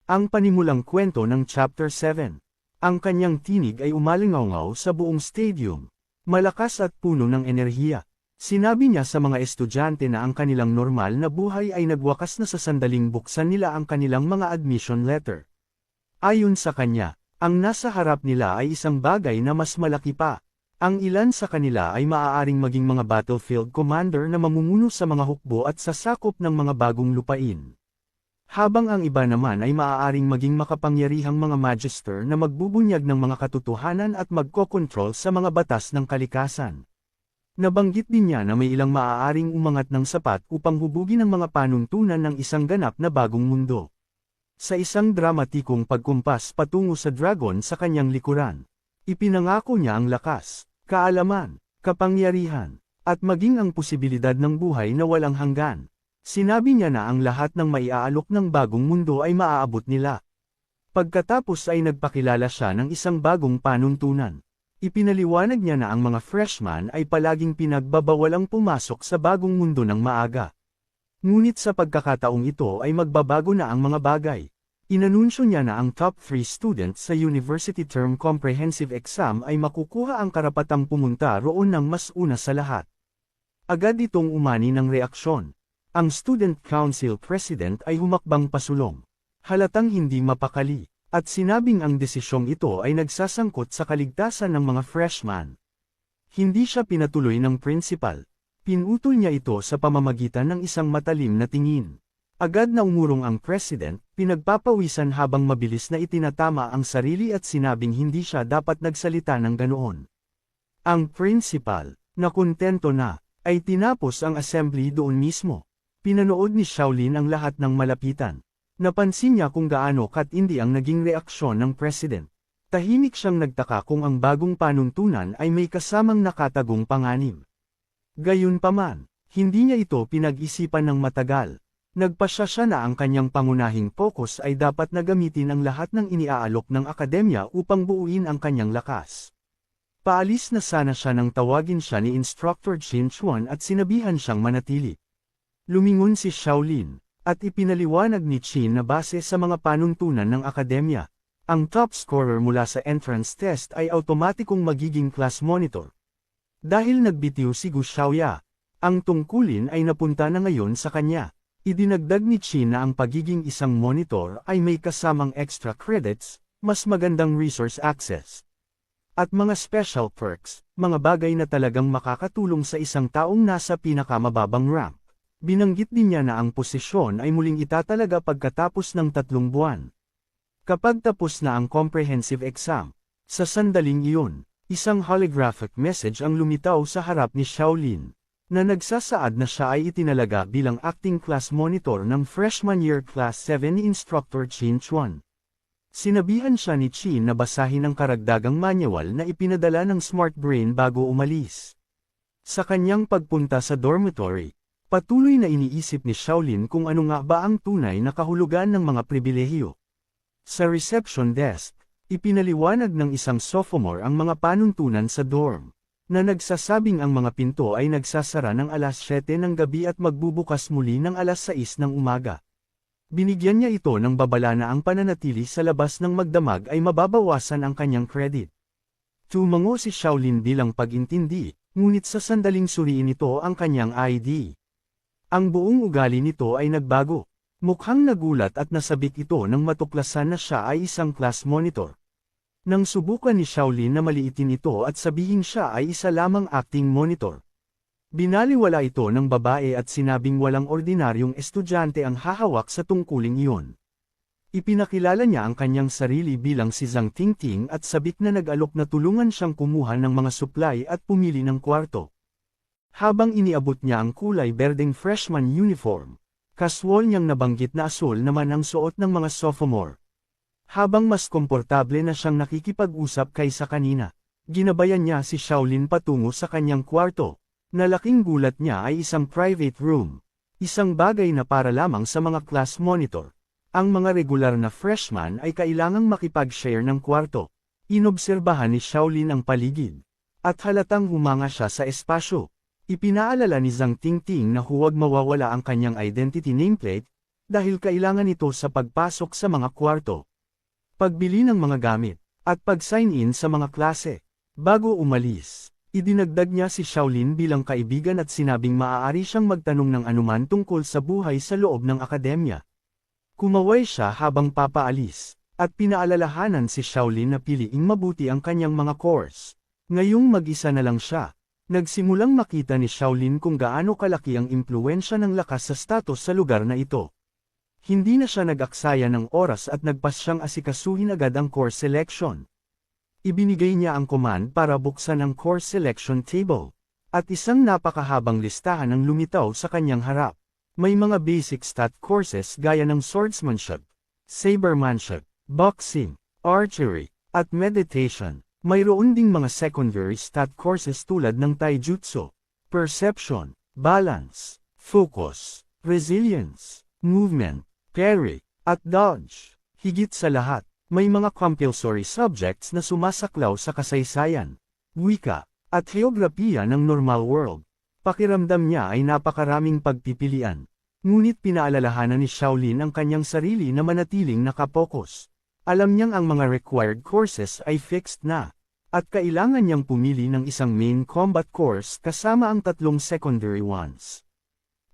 Ang panimulang kwento ng Chapter 7. Ang kanyang tinig ay umalingaw sa buong stadium. Malakas at puno ng enerhiya. Sinabi niya sa mga estudyante na ang kanilang normal na buhay ay nagwakas na sa sandaling buksan nila ang kanilang mga admission letter. Ayon sa kanya, ang nasa harap nila ay isang bagay na mas malaki pa. Ang ilan sa kanila ay maaaring maging mga battlefield commander na mamumuno sa mga hukbo at sasakop ng mga bagong lupain. Habang ang iba naman ay maaaring maging makapangyarihang mga magister na magbubunyag ng mga katotohanan at magkokontrol sa mga batas ng kalikasan. Nabanggit din niya na may ilang maaaring umangat ng sapat upang hubugin ang mga panuntunan ng isang ganap na bagong mundo. Sa isang dramatikong pagkumpas patungo sa dragon sa kanyang likuran, ipinangako niya ang lakas, kaalaman, kapangyarihan, at maging ang posibilidad ng buhay na walang hanggan. Sinabi niya na ang lahat ng maiaalok ng bagong mundo ay maaabot nila. Pagkatapos ay nagpakilala siya ng isang bagong panuntunan. Ipinaliwanag niya na ang mga freshman ay palaging pinagbabawalang pumasok sa bagong mundo ng maaga. Ngunit sa pagkakataong ito ay magbabago na ang mga bagay. Inanunsyo niya na ang top 3 students sa University Term Comprehensive Exam ay makukuha ang karapatang pumunta roon ng mas una sa lahat. Agad itong umani ng reaksyon. Ang Student Council President ay humakbang pasulong. Halatang hindi mapakali, at sinabing ang desisyong ito ay nagsasangkot sa kaligtasan ng mga freshman. Hindi siya pinatuloy ng principal. Pinutol niya ito sa pamamagitan ng isang matalim na tingin. Agad na umurong ang president, pinagpapawisan habang mabilis na itinatama ang sarili at sinabing hindi siya dapat nagsalita ng ganoon. Ang principal, na kontento na, ay tinapos ang assembly doon mismo. Pinanood ni Shaolin ang lahat ng malapitan. Napansin niya kung gaano katindi ang naging reaksyon ng president. Tahimik siyang nagtaka kung ang bagong panuntunan ay may kasamang nakatagong panganib. Gayunpaman, hindi niya ito pinag-isipan ng matagal. Nagpasya siya na ang kanyang pangunahing focus ay dapat na gamitin ang lahat ng iniaalok ng akademya upang buuin ang kanyang lakas. Paalis na sana siya nang tawagin siya ni Instructor Chin Chuan at sinabihan siyang manatili. Lumingon si Shaolin, at ipinaliwanag ni Chin na base sa mga panuntunan ng akademya, ang top scorer mula sa entrance test ay automatikong magiging class monitor. Dahil nagbitiw si Gu Xiaoya, ang tungkulin ay napunta na ngayon sa kanya. Idinagdag ni Chin na ang pagiging isang monitor ay may kasamang extra credits, mas magandang resource access, at mga special perks, mga bagay na talagang makakatulong sa isang taong nasa pinakamababang rank. Binanggit din niya na ang posisyon ay muling itatalaga pagkatapos ng 3 buwan. Kapag tapos na ang comprehensive exam, sa sandaling iyon, isang holographic message ang lumitaw sa harap ni Shaolin, na nagsasaad na siya ay itinalaga bilang acting class monitor ng freshman year class 7 ni Instructor Chin Chuan. Sinabihan siya ni Chin na basahin ang karagdagang manual na ipinadala ng Smart Brain bago umalis. Sa kanyang pagpunta sa dormitory, patuloy na iniisip ni Shaolin kung ano nga ba ang tunay na kahulugan ng mga pribilehiyo. Sa reception desk, ipinaliwanag ng isang sophomore ang mga panuntunan sa dorm, na nagsasabing ang mga pinto ay nagsasara ng alas 7 ng gabi at magbubukas muli ng alas 6 ng umaga. Binigyan niya ito ng babala na ang pananatili sa labas ng magdamag ay mababawasan ang kanyang credit. Tumango si Shaolin bilang pag-intindi, ngunit sa sandaling suriin ito ang kanyang ID. Ang buong ugali nito ay nagbago. Mukhang nagulat at nasabik ito nang matuklasan na siya ay isang class monitor. Nang subukan ni Shaolin na maliitin ito at sabihin siya ay isa lamang acting monitor, binaliwala ito ng babae at sinabing walang ordinaryong estudyante ang hahawak sa tungkuling iyon. Ipinakilala niya ang kanyang sarili bilang si Zhang Tingting at sabik na nag-alok na tulungan siyang kumuha ng mga supply at pumili ng kwarto. Habang iniabot niya ang kulay berdeng freshman uniform, casual niyang nabanggit na asul naman ang suot ng mga sophomore. Habang mas komportable na siyang nakikipag-usap kaysa kanina, ginabayan niya si Shaolin patungo sa kanyang kwarto. Nalaking gulat niya ay isang private room, isang bagay na para lamang sa mga class monitor. Ang mga regular na freshman ay kailangang makipag-share ng kwarto. Inobserbahan ni Shaolin ang paligid, at halatang humanga siya sa espasyo. Ipinaalala ni Zhang Tingting na huwag mawawala ang kanyang identity nameplate, dahil kailangan ito sa pagpasok sa mga kwarto, pagbili ng mga gamit, at pag-sign in sa mga klase. Bago umalis, idinagdag niya si Shaolin bilang kaibigan at sinabing maaari siyang magtanong ng anuman tungkol sa buhay sa loob ng akademya. Kumaway siya habang papaalis, at pinaalalahanan si Shaolin na piliing mabuti ang kanyang mga course. Ngayong mag-isa na lang siya, nagsimulang makita ni Shaolin kung gaano kalaki ang impluwensya ng lakas sa status sa lugar na ito. Hindi na siya nag-aksaya ng oras at nagpas siyang asikasuhin agad ang course selection. Ibinigay niya ang command para buksan ang course selection table, at isang napakahabang listahan ang lumitaw sa kanyang harap. May mga basic stat courses gaya ng swordsmanship, sabermanship, boxing, archery, at meditation. Mayroon ding mga secondary stat courses tulad ng taijutsu, perception, balance, focus, resilience, movement, parry, at dodge. Higit sa lahat, may mga compulsory subjects na sumasaklaw sa kasaysayan, wika, at geografiya ng normal world. Pakiramdam niya ay napakaraming pagpipilian. Ngunit pinaalalahanan ni Shaolin ang kanyang sarili na manatiling nakapokus. Alam niyang ang mga required courses ay fixed na, at kailangan niyang pumili ng isang main combat course kasama ang 3 secondary ones.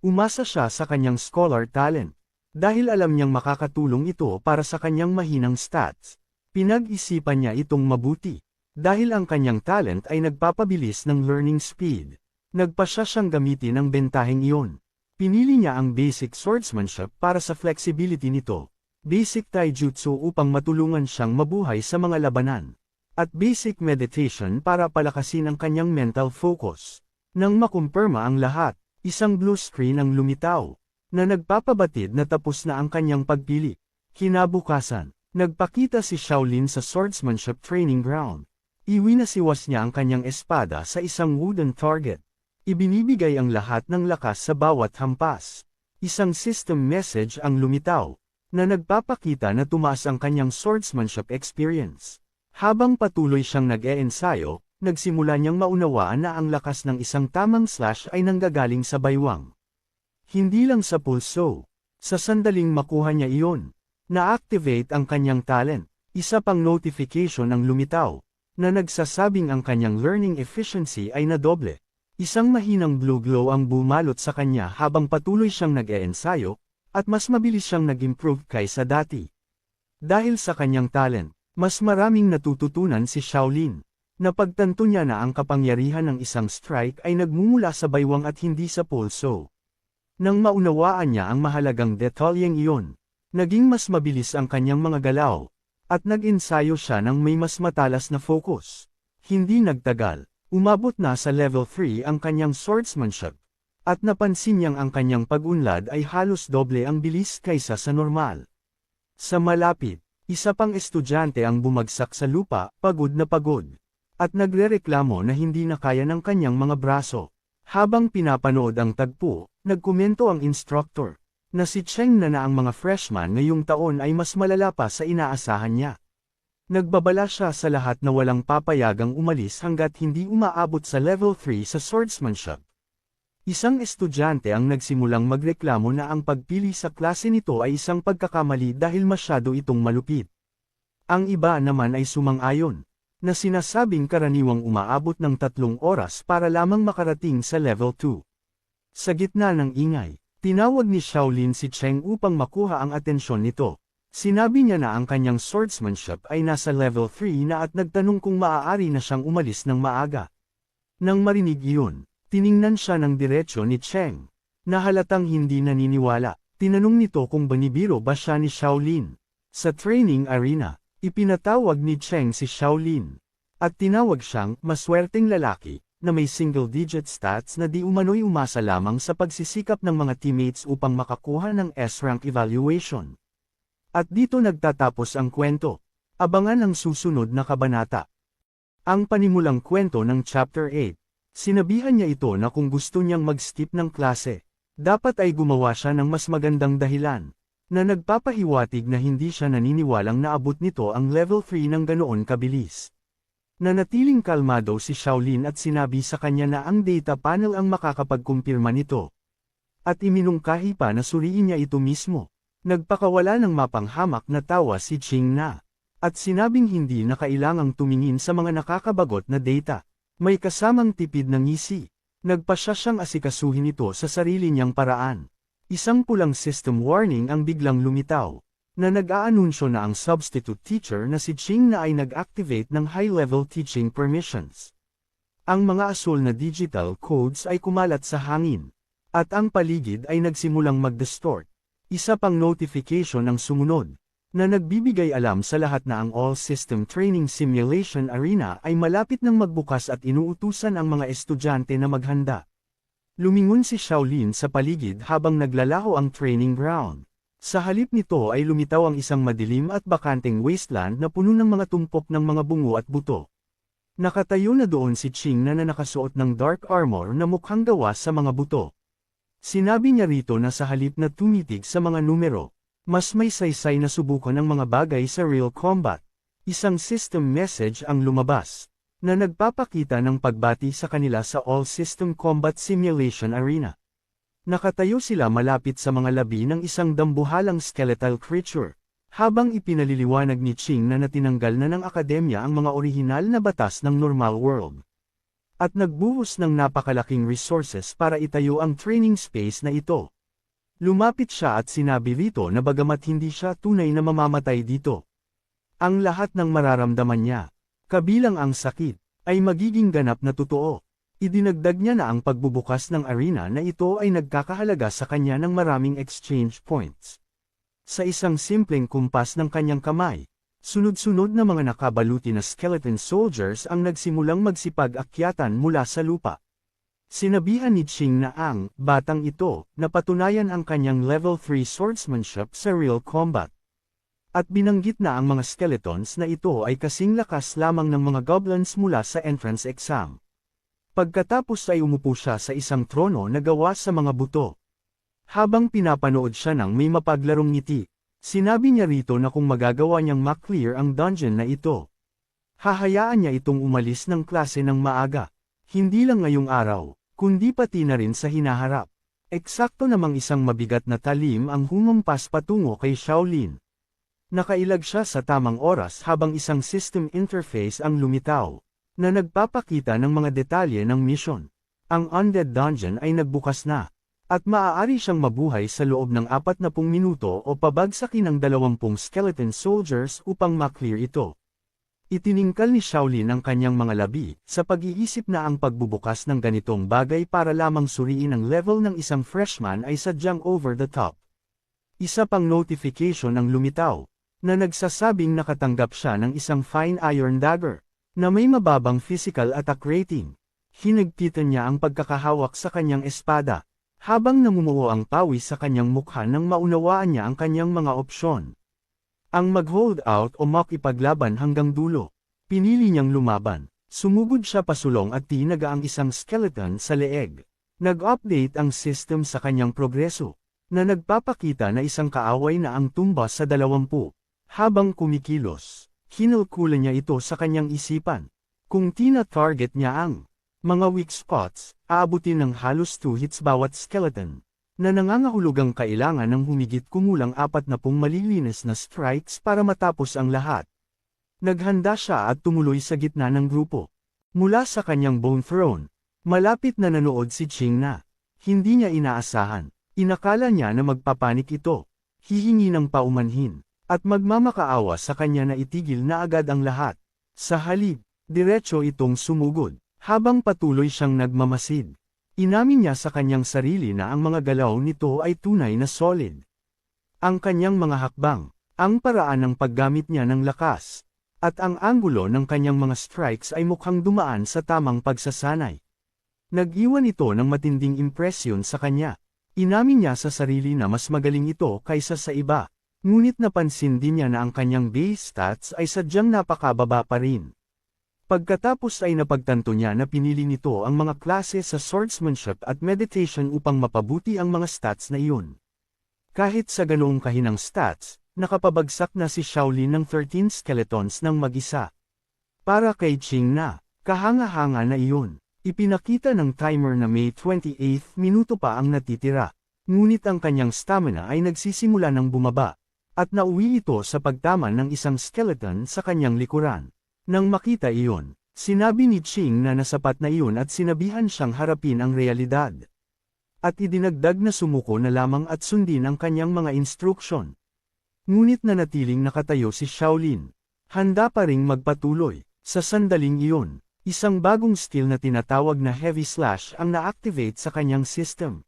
Umasa siya sa kanyang scholar talent, dahil alam niyang makakatulong ito para sa kanyang mahinang stats. Pinag-isipan niya itong mabuti, dahil ang kanyang talent ay nagpapabilis ng learning speed. Nagpasya siyang gamitin ang bentaheng iyon. Pinili niya ang basic swordsmanship para sa flexibility nito, basic taijutsu upang matulungan siyang mabuhay sa mga labanan, at basic meditation para palakasin ang kanyang mental focus. Nang makumpirma ang lahat, isang blue screen ang lumitaw, na nagpapabatid na tapos na ang kanyang pagpili. Kinabukasan, nagpakita si Shaolin sa swordsmanship training ground. Iwinasiwas niya ang kanyang espada sa isang wooden target. Ibinibigay ang lahat ng lakas sa bawat hampas. Isang system message ang lumitaw, na nagpapakita na tumaas ang kanyang swordsmanship experience. Habang patuloy siyang nag-e-ensayo, nagsimula niyang maunawaan na ang lakas ng isang tamang slash ay nanggagaling sa baywang. Hindi lang sa pulso. Sa sandaling makuha niya iyon, na-activate ang kanyang talent. Isa pang notification ang lumitaw, na nagsasabing ang kanyang learning efficiency ay nadoble. Isang mahinang blue glow ang bumalot sa kanya habang patuloy siyang nag-e-ensayo, at mas mabilis siyang nag-improve kaysa dati. Dahil sa kanyang talent, mas maraming natututunan si Shaolin. Napagtanto niya na ang kapangyarihan ng isang strike ay nagmumula sa baywang at hindi sa pulso. Nang maunawaan niya ang mahalagang detalyeng iyon, naging mas mabilis ang kanyang mga galaw, at nag-ensayo siya ng may mas matalas na focus. Hindi nagtagal, umabot na sa level 3 ang kanyang swordsmanship, at napansin niyang ang kanyang pag-unlad ay halos doble ang bilis kaysa sa normal. Sa malapit, isa pang estudyante ang bumagsak sa lupa, pagod na pagod, at nagrereklamo na hindi na kaya ng kanyang mga braso. Habang pinapanood ang tagpo, nagkomento ang instructor, na si Cheng na ang mga freshman ngayong taon ay mas malala pa sa inaasahan niya. Nagbabala siya sa lahat na walang papayagang umalis hanggat hindi umaabot sa level 3 sa swordsmanship. Isang estudyante ang nagsimulang magreklamo na ang pagpili sa klase nito ay isang pagkakamali dahil masyado itong malupit. Ang iba naman ay sumang-ayon, na sinasabing karaniwang umaabot ng 3 oras para lamang makarating sa level 2. Sa gitna ng ingay, tinawag ni Shaolin si Cheng upang makuha ang atensyon nito. Sinabi niya na ang kanyang swordsmanship ay nasa level 3 na at nagtanong kung maaari na siyang umalis ng maaga. Nang marinig iyon, tiningnan siya ng diretsyo ni Cheng, na halatang hindi naniniwala. Tinanong nito kung banibiro ba siya ni Shaolin. Sa training arena, ipinatawag ni Cheng si Shaolin, at tinawag siyang maswerteng lalaki, na may single-digit stats na di umano'y umasa lamang sa pagsisikap ng mga teammates upang makakuha ng S-rank evaluation. At dito nagtatapos ang kwento. Abangan ang susunod na kabanata. Ang panimulang kwento ng Chapter 8. Sinabihan niya ito na kung gusto niyang mag-skip ng klase, dapat ay gumawa siya ng mas magandang dahilan, na nagpapahiwatig na hindi siya naniniwalang naabot nito ang level 3 ng ganoon kabilis. Nanatiling kalmado si Shaolin at sinabi sa kanya na ang data panel ang makakapagkumpirma nito. At iminungkahi pa na suriin niya ito mismo. Nagpakawala ng mapanghamak na tawa si Ching Na. At sinabing hindi na kailangang tumingin sa mga nakakabagot na data. May kasamang tipid na ngisi. Nagpasya siyang asikasuhin ito sa sarili niyang paraan. Isang pulang system warning ang biglang lumitaw, na nag-aanunsyo na ang substitute teacher na si Ching Na ay nag-activate ng high-level teaching permissions. Ang mga asul na digital codes ay kumalat sa hangin, at ang paligid ay nagsimulang mag-distort. Isa pang notification ang sumunod, na nagbibigay alam sa lahat na ang All-System Training Simulation Arena ay malapit nang magbukas at inuutusan ang mga estudyante na maghanda. Lumingon si Shaolin sa paligid habang naglalaho ang training ground. Sa halip nito ay lumitaw ang isang madilim at bakanteng wasteland na puno ng mga tumpok ng mga bungo at buto. Nakatayo na doon si Ching na nakasuot ng dark armor na mukhang gawa sa mga buto. Sinabi niya rito na sa halip na tumitig sa mga numero, mas may saysay na subukan ng mga bagay sa real combat. Isang system message ang lumabas, na nagpapakita ng pagbati sa kanila sa All-System Combat Simulation Arena. Nakatayo sila malapit sa mga labi ng isang dambuhalang skeletal creature, habang ipinaliliwanag ni Ching na natinanggal na ng akademya ang mga orihinal na batas ng normal world. At nagbuhos ng napakalaking resources para itayo ang training space na ito. Lumapit siya at sinabi rito na bagamat hindi siya tunay na mamamatay dito, ang lahat ng mararamdaman niya, kabilang ang sakit, ay magiging ganap na totoo. Idinagdag niya na ang pagbubukas ng arena na ito ay nagkakahalaga sa kanya ng maraming exchange points. Sa isang simpleng kumpas ng kanyang kamay, sunod-sunod na mga nakabaluti na skeleton soldiers ang nagsimulang magsipag-akyatan mula sa lupa. Sinabihan ni Ching na ang batang ito na patunayan ang kanyang level 3 swordsmanship sa real combat. At binanggit na ang mga skeletons na ito ay kasing lakas lamang ng mga goblins mula sa entrance exam. Pagkatapos ay umupo siya sa isang trono na gawa sa mga buto. Habang pinapanood siya ng may mapaglarong ngiti, sinabi niya rito na kung magagawa niyang maklear ang dungeon na ito, hahayaan niya itong umalis ng klase ng maaga. Hindi lang ngayong araw, kundi pati na rin sa hinaharap. Eksakto namang isang mabigat na talim ang humampas patungo kay Shaolin. Nakailag siya sa tamang oras habang isang system interface ang lumitaw, na nagpapakita ng mga detalye ng mission. Ang undead dungeon ay nagbukas na, at maaari siyang mabuhay sa loob ng 40 minuto o pabagsakin ng 20 skeleton soldiers upang maklear ito. Itiningkal ni Shaolin ang kanyang mga labi sa pag-iisip na ang pagbubukas ng ganitong bagay para lamang suriin ang level ng isang freshman ay sadyang over the top. Isa pang notification ang lumitaw, na nagsasabing nakatanggap siya ng isang fine iron dagger, na may mababang physical attack rating. Hinagpitan niya ang pagkakahawak sa kanyang espada, habang namumuo ang pawis sa kanyang mukha nang maunawaan niya ang kanyang mga opsyon. Ang mag-hold out o makipaglaban hanggang dulo. Pinili niyang lumaban. Sumugod siya pasulong at tinaga ang isang skeleton sa leeg. Nag-update ang system sa kanyang progreso, na nagpapakita na isang kaaway na ang tumba sa 20. Habang kumikilos, kinulkulan niya ito sa kanyang isipan. Kung tina-target niya ang mga weak spots, aabutin ng halos 2 hits bawat skeleton, na nangangahulugang kailangan ng humigit kumulang 40 malilinis na strikes para matapos ang lahat. Naghanda siya at tumuloy sa gitna ng grupo. Mula sa kanyang bone throne, malapit na nanood si Ching Na. Hindi niya inaasahan. Inakala niya na magpapanik ito, hihingi ng paumanhin, at magmamakaawa sa kanya na itigil na agad ang lahat. Sa halip, diretso itong sumugod, habang patuloy siyang nagmamasid. Inamin niya sa kanyang sarili na ang mga galaw nito ay tunay na solid. Ang kanyang mga hakbang, ang paraan ng paggamit niya ng lakas, at ang anggulo ng kanyang mga strikes ay mukhang dumaan sa tamang pagsasanay. Nag-iwan ito ng matinding impresyon sa kanya. Inamin niya sa sarili na mas magaling ito kaysa sa iba, ngunit napansin din niya na ang kanyang base stats ay sadyang napakababa pa rin. Pagkatapos ay napagtanto niya na pinili nito ang mga klase sa swordsmanship at meditation upang mapabuti ang mga stats na iyon. Kahit sa ganoong kahinang stats, nakapabagsak na si Shaolin ng 13 skeletons ng mag-isa. Para kay Ching Na, kahanga-hanga na iyon. Ipinakita ng timer na may 28 minuto pa ang natitira. Ngunit ang kanyang stamina ay nagsisimula ng bumaba, at nauwi ito sa pagtaman ng isang skeleton sa kanyang likuran. Nang makita iyon, sinabi ni Ching na nasapat na iyon at sinabihan siyang harapin ang realidad. At idinagdag na sumuko na lamang at sundin ang kanyang mga instruksyon. Ngunit nanatiling nakatayo si Shaolin. Handa pa ring magpatuloy. Sa sandaling iyon, isang bagong skill na tinatawag na Heavy Slash ang na-activate sa kanyang system.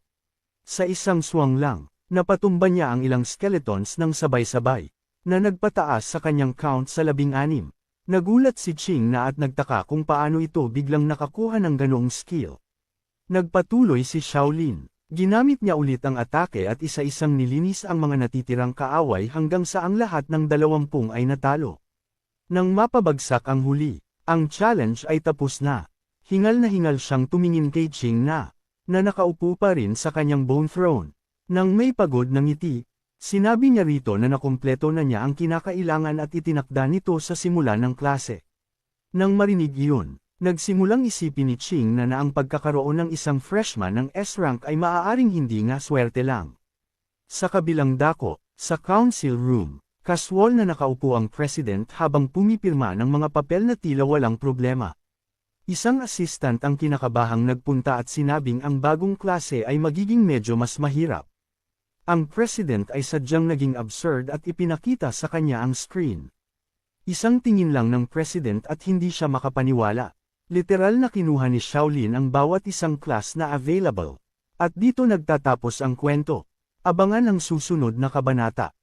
Sa isang swang lang, napatumba niya ang ilang skeletons ng sabay-sabay, na nagpataas sa kanyang count sa 16. Nagulat si Ching na at nagtaka kung paano ito biglang nakakuha ng ganoong skill. Nagpatuloy si Shaolin. Ginamit niya ulit ang atake at isa-isang nilinis ang mga natitirang kaaway hanggang sa ang lahat ng 20 ay natalo. Nang mapabagsak ang huli, ang challenge ay tapos na. Hingal na hingal siyang tumingin kay Ching na nakaupo pa rin sa kanyang bone throne. Nang may pagod na ngiti, sinabi niya rito na nakumpleto na niya ang kinakailangan at itinakda nito sa simula ng klase. Nang marinig iyon, nagsimulang isipin ni Ching na ang pagkakaroon ng isang freshman ng S-rank ay maaaring hindi nga swerte lang. Sa kabilang dako, sa council room, kaswal na nakaupo ang president habang pumipirma ng mga papel na tila walang problema. Isang assistant ang kinakabahang nagpunta at sinabing ang bagong klase ay magiging medyo mas mahirap. Ang president ay sadyang naging absurd at ipinakita sa kanya ang screen. Isang tingin lang ng president at hindi siya makapaniwala. Literal na kinuha ni Shaolin ang bawat isang class na available. At dito nagtatapos ang kwento. Abangan ang susunod na kabanata.